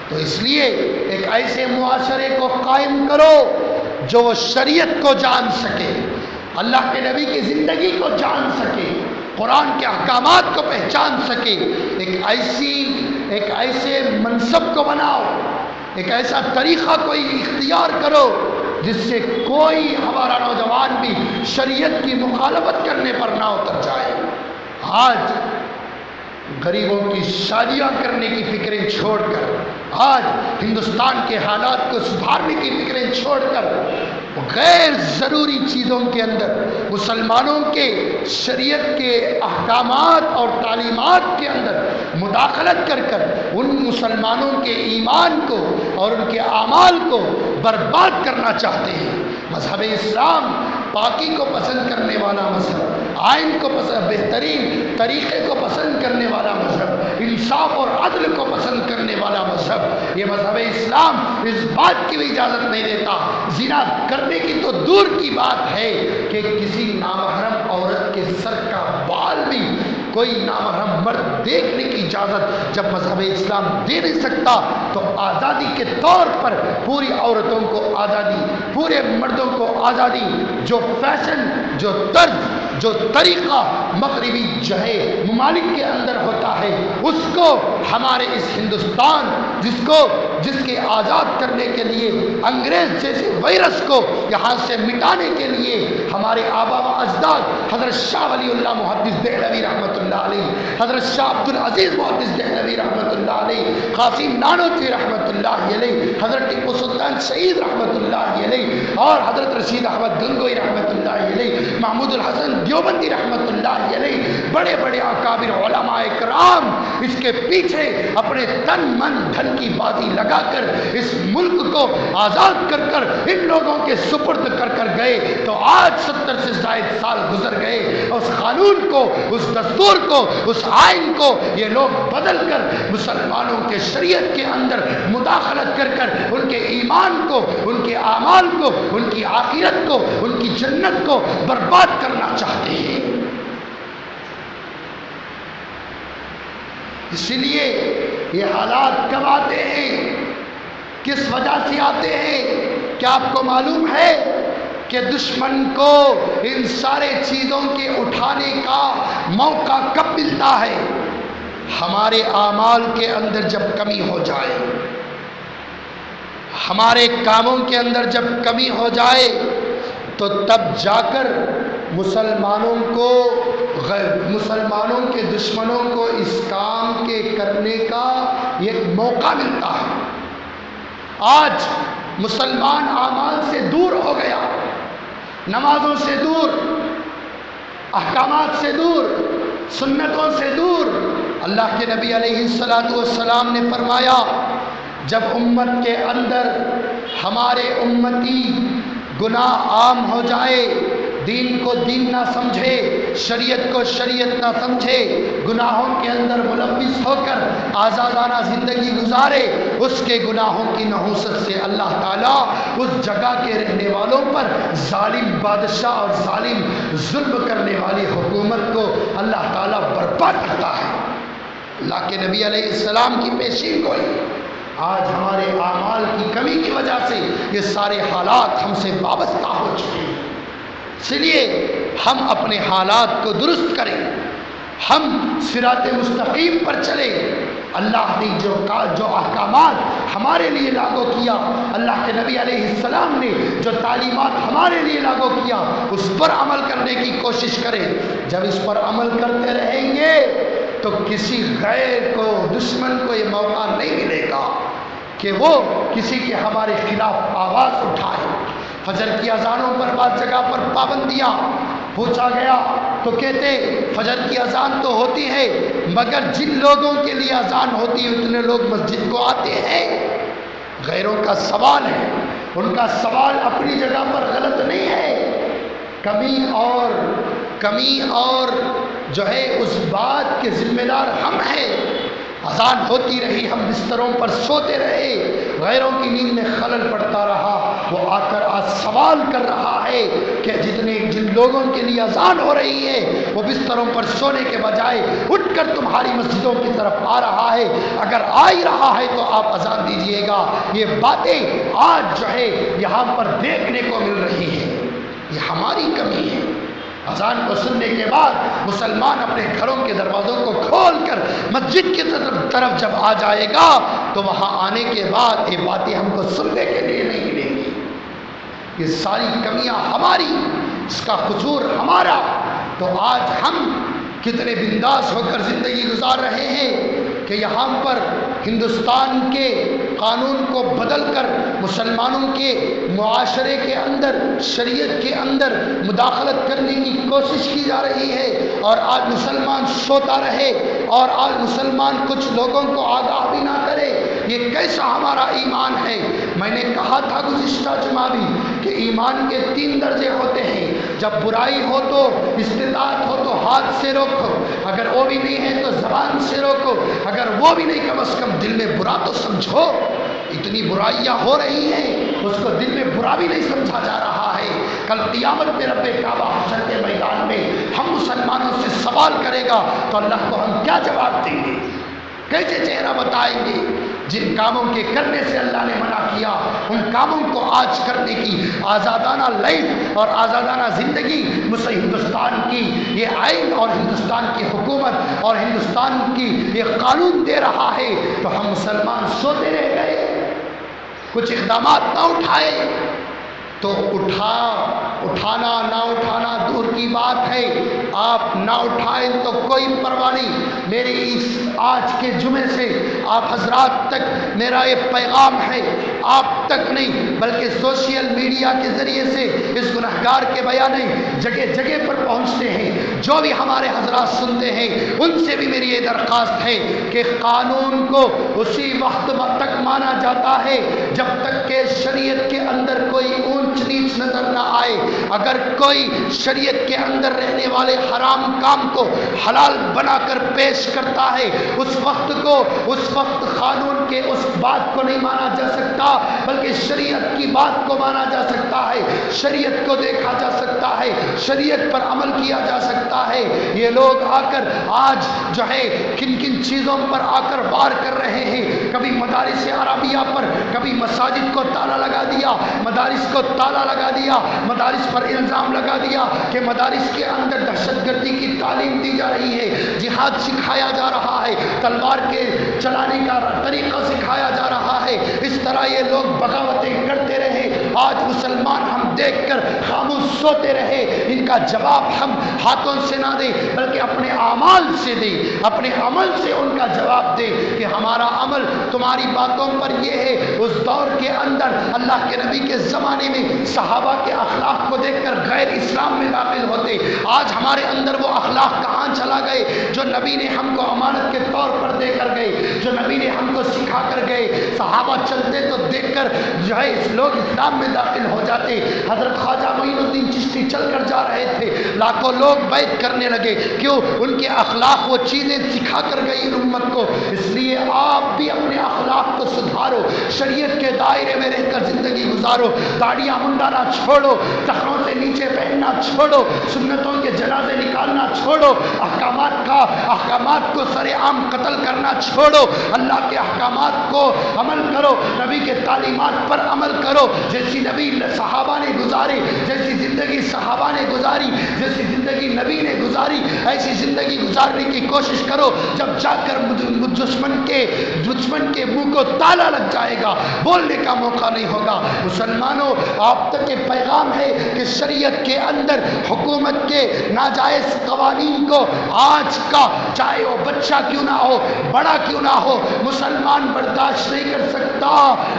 تو اس لیے ایک ایسے معاشرے کو قائم کرو جو وہ شریعت کو جان سکے، اللہ کے نبی کی زندگی کو جان سکے، قرآن کے احکامات کو پہچان سکے۔ ایک ایسے منصب کو بناؤ، ایک ایسا طریقہ کوئی اختیار کرو جس سے کوئی ہمارا نوجوان بھی شریعت کی مخالفت کرنے پر نہ اتر جائے۔ آج غریبوں کی شادیاں کرنے کی فکریں چھوڑ کر، آج ہندوستان کے حالات کو سدھارنے کی فکریں چھوڑ کر غیر ضروری چیزوں کے اندر مسلمانوں کے شریعت کے احکامات اور تعلیمات کے اندر مداخلت کر کر ان مسلمانوں کے ایمان کو اور ان کے اعمال کو برباد کرنا چاہتے ہیں۔ مذہب اسلام پاکی کو پسند کرنے والا مذہب، آئین کو بہترین طریقے کو پسند کرنے والا مذہب، انصاف اور عدل کو پسند کرنے والا مذہب۔ یہ مذہب اسلام اس بات کی بھی اجازت نہیں دیتا، زنا کرنے کی تو دور کی بات ہے کہ کسی نامحرم عورت کے سر کا بال بھی کوئی نامحرم مرد دیکھنے کی اجازت جب مذہب اسلام دے نہیں سکتا، تو آزادی کے طور پر پوری عورتوں کو آزادی، پورے مردوں کو آزادی، جو فیشن، جو طرز، جو طریقہ مغربی ممالک کے اندر ہوتا ہے، اس کو ہمارے اس ہندوستان جس کے آزاد کرنے کے لیے انگریز جیسے وائرس کو یہاں سے مٹانے کے لیے ہمارے آبا و اجداد حضرت شاہ ولی اللہ محدث دہلوی رحمۃ اللہ علیہ، حضرت شاہ عبدالعزیز محدث دہلوی رحمۃ اللہ علیہ، قاسم نانوتوی رحمۃ اللہ علیہ، حضرت ٹیپو سلطان شہید رحمۃ اللہ علیہ، اور حضرت رشید احمد گنگوئی رحمۃ اللہ علیہ، محمود الحسن دیوبندی رحمۃ اللہ علیہ، بڑے بڑے اکابر علماء کرام اس کے پیچھے اپنے تن من دھن کی بازی لگا کر اس ملک کو آزاد کر کر ان لوگوں کے سپرد کر کر گئے، تو آج 70 سے زائد سال گزر گئے، اس قانون کو، اس دستور کو، اس آئین کو یہ لوگ بدل کر مسلمانوں کے شریعت کے اندر مداخلت کر کر ان کے ایمان کو، ان کے اعمال کو، ان کی آخرت کو، ان کی جنت کو برباد کرنا چاہتے ہیں۔ اس لیے یہ حالات کب آتے ہیں، کس وجہ سے آتے ہیں؟ کیا آپ کو معلوم ہے کہ دشمن کو ان سارے چیزوں کے اٹھانے کا موقع کب ملتا ہے؟ ہمارے اعمال کے اندر جب کمی ہو جائے، ہمارے کاموں کے اندر جب کمی ہو جائے، تو تب جا کر مسلمانوں کے دشمنوں کو اس کام کے کرنے کا ایک موقع ملتا ہے۔ آج مسلمان اعمال سے دور ہو گیا، نمازوں سے دور، احکامات سے دور، سنتوں سے دور۔ اللہ کے نبی علیہ السلام نے فرمایا، جب امت کے اندر ہمارے امتی گناہ عام ہو جائے، دین کو دین نہ سمجھے، شریعت کو شریعت نہ سمجھے، گناہوں کے اندر ملوث ہو کر آزادانہ زندگی گزارے، اس کے گناہوں کی نحوست سے اللہ تعالیٰ اس جگہ کے رہنے والوں پر ظالم بادشاہ اور ظالم ظلم کرنے والی حکومت کو اللہ تعالیٰ برباد کرتا ہے۔ اللہ کے نبی علیہ السلام کی پیشین گوئی۔ آج ہمارے اعمال کی کمی کی وجہ سے یہ سارے حالات ہم سے وابستہ ہو چکے ہیں۔ اس لیے ہم اپنے حالات کو درست کریں، ہم صراط مستقیم پر چلیں۔ اللہ نے جو احکامات ہمارے لیے لاگو کیا، اللہ کے نبی علیہ السلام نے جو تعلیمات ہمارے لیے لاگو کیا، اس پر عمل کرنے کی کوشش کریں۔ جب اس پر عمل کرتے رہیں گے تو کسی غیر کو دشمن کو یہ موقع نہیں ملے گا کہ وہ کسی کے ہمارے خلاف آواز اٹھائے۔ فجر کی اذانوں پر بعض جگہ پر پابندیاں، پوچھا گیا تو کہتے فجر کی اذان تو ہوتی ہے مگر جن لوگوں کے لیے اذان ہوتی ہے اتنے لوگ مسجد کو آتے ہیں۔ غیروں کا سوال ہے، ان کا سوال اپنی جگہ پر غلط نہیں ہے، کمی اور جو ہے اس بات کے ذمہ دار ہم ہیں۔ اذان ہوتی رہی، ہم بستروں پر سوتے رہے، غیروں کی نیند میں خلل پڑتا رہا، وہ آ کر آج سوال کر رہا ہے کہ جن لوگوں کے لیے اذان ہو رہی ہے وہ بستروں پر سونے کے بجائے اٹھ کر تمہاری مسجدوں کی طرف آ رہا ہے، اگر آ ہی رہا ہے تو آپ اذان دیجئے گا۔ یہ باتیں آج جو ہے یہاں پر دیکھنے کو مل رہی ہے، یہ ہماری کمی ہے۔ اذان کو سننے کے بعد مسلمان اپنے گھروں کے دروازوں کو کھول کر مسجد کی طرف جب آ جائے گا تو وہاں آنے کے بعد یہ باتیں ہم کو سننے کے لیے نہیں ملیں گی۔ یہ ساری کمیاں ہماری، اس کا قصور ہمارا۔ تو آج ہم کتنے بنداس ہو کر زندگی گزار رہے ہیں کہ یہاں پر ہندوستان کے قانون کو بدل کر مسلمانوں کے معاشرے کے اندر، شریعت کے اندر مداخلت کرنے کی کوشش کی جا رہی ہے، اور آج مسلمان سوتا رہے اور آج مسلمان کچھ لوگوں کو آگاہ بھی نہ کرے۔ یہ کیسا ہمارا ایمان ہے؟ میں نے کہا تھا گزشتہ جمعہ بھی کہ ایمان کے 3 درجے ہوتے ہیں۔ جب برائی ہو تو استطاعت ہو تو ہاتھ سے روکو، اگر وہ بھی نہیں ہے تو زبان سے روکو، اگر وہ بھی نہیں کم از کم دل میں برا تو سمجھو۔ اتنی برائیاں ہو رہی ہیں، اس کو دل میں برا بھی نہیں سمجھا جا رہا ہے۔ کل قیامت میں رب کعبہ حشر کے میدان میں ہم مسلمانوں سے سوال کرے گا تو اللہ کو ہم کیا جواب دیں گے؟ کیسے چہرہ بتائیں گے؟ جن کاموں کے کرنے سے اللہ نے منع کیا ان کاموں کو آج کرنے کی آزادانہ لائف اور آزادانہ زندگی ہندوستان کی یہ آئین اور ہندوستان کی حکومت اور ہندوستان کی یہ قانون دے رہا ہے، تو ہم مسلمان سوتے رہ گئے، کچھ اقدامات نہ اٹھائے تو اٹھانا نہ اٹھانا دور کی بات ہے، آپ نہ اٹھائیں تو کوئی پرواہ نہیں۔ میری اس آج کے جمعے سے آپ حضرات تک میرا یہ پیغام ہے، آپ تک نہیں بلکہ سوشل میڈیا کے ذریعے سے اس گنہگار کے بیانے جگہ جگہ پر پہنچتے ہیں، جو بھی ہمارے حضرات سنتے ہیں ان سے بھی میری یہ درخواست ہے کہ قانون کو اسی وقت تک مانا جاتا ہے جب تک کہ شریعت کے اندر کوئی اونچ نیچ نظر نہ آئے۔ اگر کوئی شریعت کے اندر رہنے والے حرام کام کو حلال بنا کر پیش کرتا ہے اس وقت قانون کے اس بات کو نہیں مانا جا سکتا بلکہ شریعت کی بات کو مانا جا سکتا ہے، شریعت کو دیکھا جا سکتا ہے، شریعت پر عمل کیا جا سکتا ہے۔ یہ لوگ آ کر آج جو ہے کن کن چیزوں پر آ کر وار کر رہے ہیں، کبھی مدارس عربیہ پر، کبھی مساجد کو تالا لگا دیا، مدارس کو تالا لگا دیا، مدارس پر الزام لگا دیا کہ مدارس کے اندر دہشت گردی کی تعلیم دی جا رہی ہے، جہاد سکھایا جا رہا ہے، تلوار کے چلانے کا طریقہ سکھایا جا رہا ہے۔ اس طرح یہ لوگ بغاوتیں کرتے رہے، آج مسلمان ہم دیکھ کر خاموش سوتے رہے۔ ان کا جواب ہم ہاتھوں سے نہ دیں بلکہ اپنے اعمال سے دیں، اپنے عمل سے ان کا جواب دیں کہ ہمارا عمل تمہاری باتوں پر یہ ہے۔ اس دور کے اندر اللہ کے نبی کے زمانے میں صحابہ کے اخلاق کو دیکھ کر غیر اسلام میں داخل ہوتے، آج ہمارے اندر وہ اخلاق کہاں چلا گئے جو نبی نے ہم کو امانت کے طور پر دے کر گئے، جو نبی نے ہم کو سکھا کر گئے۔ صحابہ چلتے تو دیکھ کر جو ہے لوگ اسلام میں داخل ہو جاتے۔ حضرت خواجہ معین الدین چشتی چل کر جا رہے تھے، لاکھوں لوگ بیعت کرنے لگے، کیوں؟ ان کے اخلاق وہ چیزیں سکھا کر گئی امت کو۔ اس لیے آپ بھی اپنے اخلاق کو سدھارو، شریعت کے دائرے میں رہ کر زندگی گزارو، داڑیاں منڈانا چھوڑو، ٹخنوں سے نیچے پہننا چھوڑو، سنتوں کے جنازے نکالنا چھوڑو، احکامات کو سر عام قتل کرنا چھوڑو، اللہ کے احکامات کو عمل کرو، نبی کے تعلیمات پر عمل کرو، جیسی نبی صحابہ نے گزاری، جیسی زندگی صحابہ نے گزاری، جیسی زندگی نبی نے گزاری، ایسی زندگی گزارنے کی کوشش کرو۔ جب جا کر دشمن کے منہ کو تالا لگ جائے گا، بولنے کا موقع نہیں ہوگا۔ مسلمانوں، آپ تک یہ پیغام ہے کہ شریعت کے اندر حکومت کے ناجائز قوانین کو آج کا چاہے وہ بچہ کیوں نہ ہو، بڑا کیوں نہ ہو، مسلمان برداشت نہیں کر سکتا۔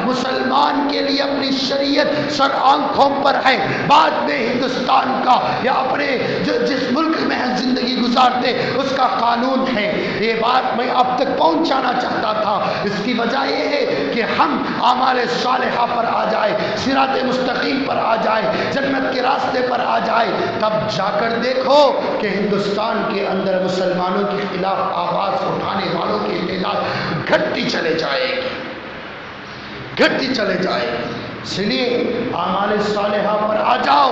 مسلمان کے لیے اپنی شریعت سر آنکھوں پر ہے، بعد میں ہندوستان کا یا اپنے جس ملک میں زندگی گزارتے اس کا قانون ہے۔ یہ بات میں اب تک پہنچانا چاہتا تھا۔ اس کی وجہ یہ ہے کہ ہم اعمال صالحہ پر آ جائے، صراط مستقیم پر آ جائے، جنت کے راستے پر آ جائے، تب جا کر دیکھو کہ ہندوستان کے اندر مسلمانوں کے خلاف آواز اٹھانے والوں کی تعداد گھٹتی چلے جائے گی، گھٹتی چلے جائے گی۔ اس لیے اعمال صالحہ پر آ جاؤ،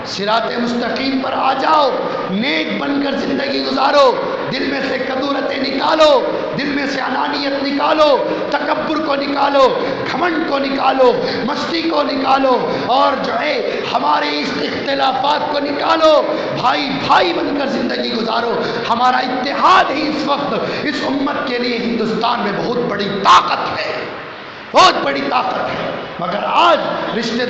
صراط مستقیم پر آ جاؤ، نیک بن کر زندگی گزارو، دل میں سے کدورتیں نکالو، دل میں سے انانیت نکالو، تکبر کو نکالو، گھمنڈ کو نکالو، مستی کو نکالو، اور جو ہے ہمارے اس اختلافات کو نکالو، بھائی بھائی بن کر زندگی گزارو۔ ہمارا اتحاد ہی اس وقت اس امت کے لیے ہندوستان میں بہت بڑی طاقت ہے، بہت بڑی طاقت ہے۔ مگر آج رشتہ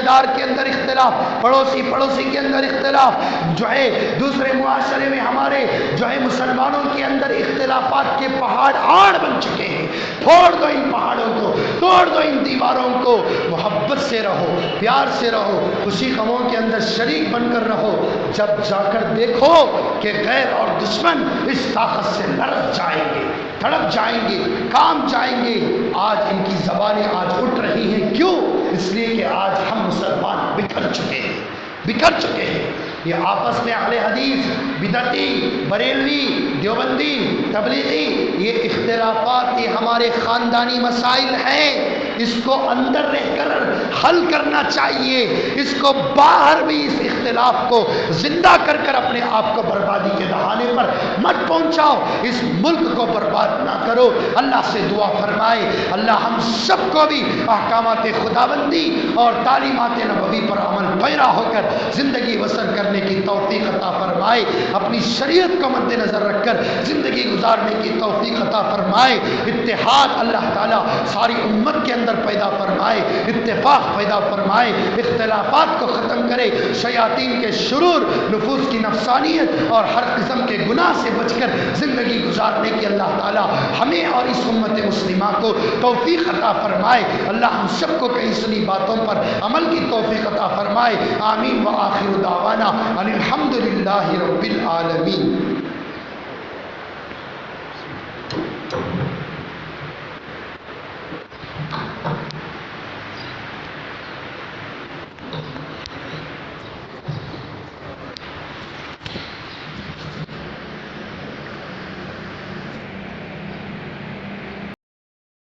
دار کے اندر اختلاف، پڑوسی کے اندر اختلاف، جو ہے دوسرے معاشرے میں ہمارے جو ہے مسلمانوں کے اندر اختلافات کے پہاڑ آڑ بن چکے ہیں۔ پھوڑ دو ان پہاڑوں کو، توڑ دو ان دیواروں کو، محبت سے رہو، پیار سے رہو، خوشی غموں کے اندر شریک بن کر رہو۔ جب جا کر دیکھو کہ غیر اور دشمن اس طاقت سے لڑ جائیں گے، تڑپ جائیں گے، کام جائیں گے۔ آج ان کی زبانیں آج اٹھ رہی ہیں، کیوں؟ اس لیے کہ آج ہم مسلمان بکھر چکے ہیں، بکھر چکے ہیں۔ یہ آپس میں اہل حدیث، بدعتی، بریلوی، دیوبندی، تبلیغی، یہ اختلافات یہ ہمارے خاندانی مسائل ہیں، اس کو اندر رہ کر حل کرنا چاہیے۔ اس کو باہر بھی اس اختلاف کو زندہ کر کر اپنے آپ کو بربادی کے دہانے پر مت پہنچاؤ، اس ملک کو برباد نہ کرو۔ اللہ سے دعا فرمائے اللہ ہم سب کو بھی احکامات خداوندی اور تعلیمات نبوی پر عمل پیرا ہو کر زندگی بسر کرنے کی توفیق عطا فرمائے، اپنی شریعت کو مد نظر رکھ کر زندگی گزارنے کی توفیق عطا فرمائے۔ اتحاد اللہ تعالیٰ ساری امت کے اندر پیدا فرمائے، اتفاق پیدا فرمائے، اختلافات کو ختم کرے، شیاطین کے شرور، نفوس کی نفسانیت اور ہر قسم کے گناہ سے بچ کر زندگی گزارنے کی اللہ تعالیٰ ہمیں اور اس امت مسلمہ کو توفیق عطا فرمائے۔ اللہ ہم سب کو کئی سنی باتوں پر عمل کی توفیق عطا فرمائے۔ آمین و آخر دعوانا ان الحمد للہ رب العالمین۔